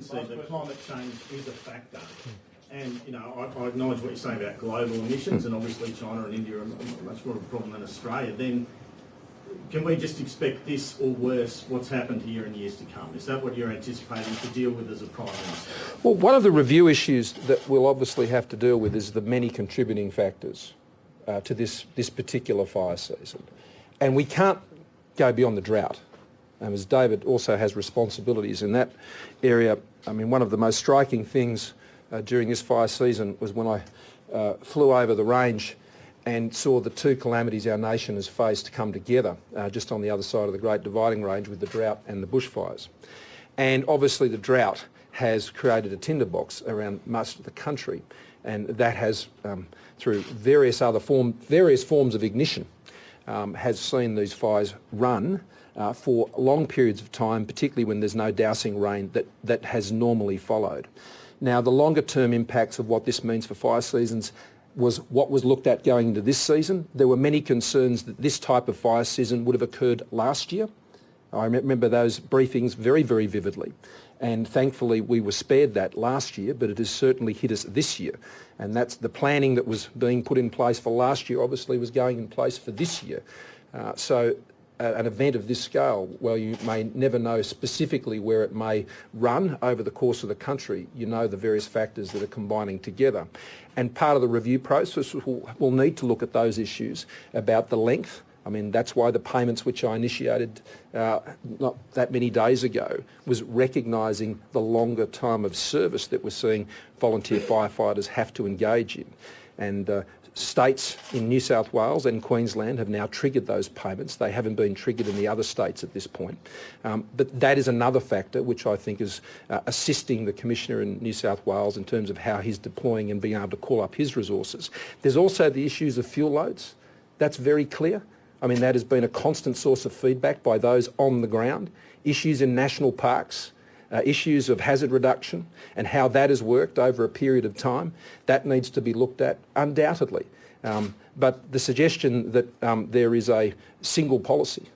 concede that climate change is a factor. And, you know, I acknowledge what you're saying about global emissions, and obviously China and India are much more of a problem than Australia. Then can we just expect this or worse, what's happened here in years to come? Is that what you're anticipating to deal with as a Prime Minister? Well, one of the review issues that we'll obviously have to deal with is the many contributing factors to this particular fire season. And we can't go beyond the drought. As David also has responsibilities in that area. I mean, one of the most striking things during this fire season was when I flew over the range and saw the two calamities our nation has faced come together just on the other side of the Great Dividing Range with the drought and the bushfires. And obviously the drought has created a tinderbox around most of the country, and that has, through various forms of ignition, has seen these fires run for long periods of time, particularly when there's no dousing rain that has normally followed. Now, the longer term impacts of what this means for fire seasons was what was looked at going into this season. There were many concerns that this type of fire season would have occurred last year. I remember those briefings very, very vividly. And thankfully we were spared that last year, but it has certainly hit us this year. And that's the planning that was being put in place for last year obviously was going in place for this year. So an event of this scale, well, you may never know specifically where it may run over the course of the country. You know the various factors that are combining together. And part of the review process will need to look at those issues about the length. I mean, that's why the payments which I initiated not that many days ago was recognising the longer time of service that we're seeing volunteer firefighters have to engage in. And states in New South Wales and Queensland have now triggered those payments. They haven't been triggered in the other states at this point. But that is another factor which I think is assisting the Commissioner in New South Wales in terms of how he's deploying and being able to call up his resources. There's also the issues of fuel loads. That's very clear. I mean, that has been a constant source of feedback by those on the ground. Issues in national parks, issues of hazard reduction and how that has worked over a period of time, that needs to be looked at undoubtedly. But the suggestion that there is a single policy,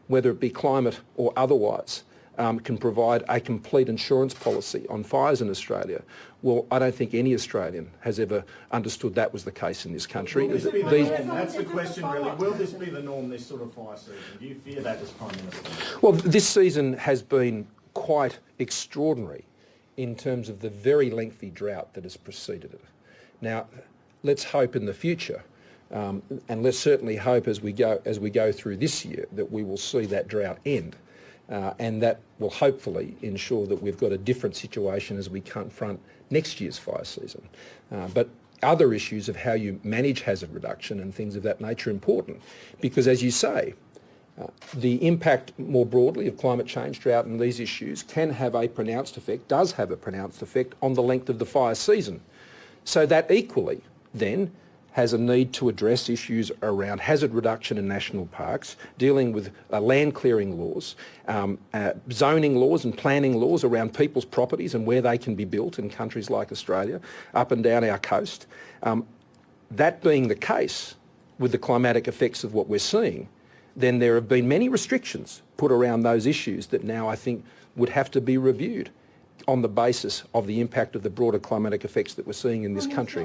whether it be climate or otherwise, can provide a complete insurance policy on fires in Australia, well, I don't think any Australian has ever understood that was the case in this country. Will this be the norm? That's the question really. Will this be the norm, this sort of fire season? Do you fear that as Prime Minister? Well, this season has been quite extraordinary in terms of the very lengthy drought that has preceded it. Now, let's hope in the future, and let's certainly hope as we go through this year that we will see that drought end, and that will hopefully ensure that we've got a different situation as we confront next year's fire season. But other issues of how you manage hazard reduction and things of that nature are important, because as you say, the impact more broadly of climate change, drought and these issues can have a pronounced effect, does have a pronounced effect on the length of the fire season. So that equally then has a need to address issues around hazard reduction in national parks, dealing with land clearing laws, zoning laws and planning laws around people's properties and where they can be built in countries like Australia, up and down our coast. That being the case with the climatic effects of what we're seeing, then there have been many restrictions put around those issues that now I think would have to be reviewed on the basis of the impact of the broader climatic effects that we're seeing in this country.